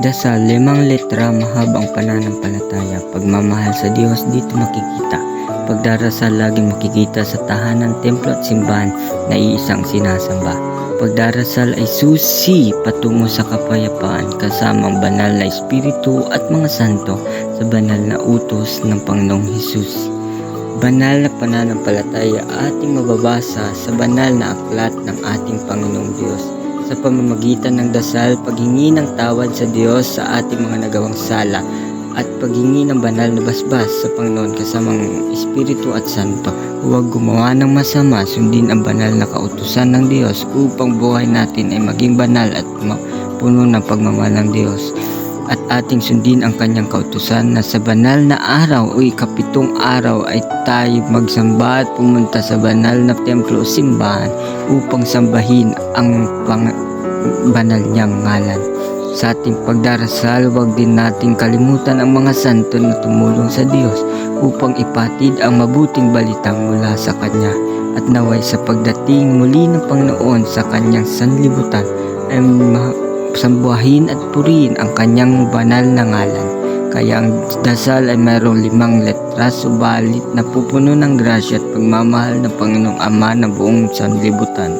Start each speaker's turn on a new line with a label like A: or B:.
A: Dasal, 5 letra, mahabang pananampalataya. Pagmamahal sa Diyos dito makikita. Pagdarasal, laging makikita sa tahanan, templo at simbahan na iisang sinasamba. Pagdarasal ay susi patungo sa kapayapaan kasama ang banal na espiritu at mga santo sa banal na utos ng Panginoong Hesus. Banal na pananampalataya ating mababasa sa banal na aklat ng ating Panginoong Diyos sa pamamagitan ng dasal, paghingi ng tawad sa Diyos sa ating mga nagawang sala at paghingi ng banal na basbas sa Panginoon kasamang Espiritu at Santo. Huwag gumawa ng masama, sundin ang banal na kautusan ng Diyos upang buhay natin ay maging banal at puno ng pagmamahal ng Diyos. At ating sundin ang kanyang kautusan na sa banal na araw o ikapitong araw ay tayo magsamba at pumunta sa banal na templo o simbahan upang sambahin ang banal niyang ngalan. Sa ating pagdarasal, huwag din nating kalimutan ang mga santo na tumulong sa Diyos upang ipatid ang mabuting balita mula sa Kanya at naway sa pagdating muli ng Panginoon sa Kanyang sanlibutan ay sambuhahin at purihin ang Kanyang banal na ngalan. Kaya ang dasal ay mayroong 5 letra, subalit napupuno ng grasya at pagmamahal ng Panginoong Ama na buong sanlibutan.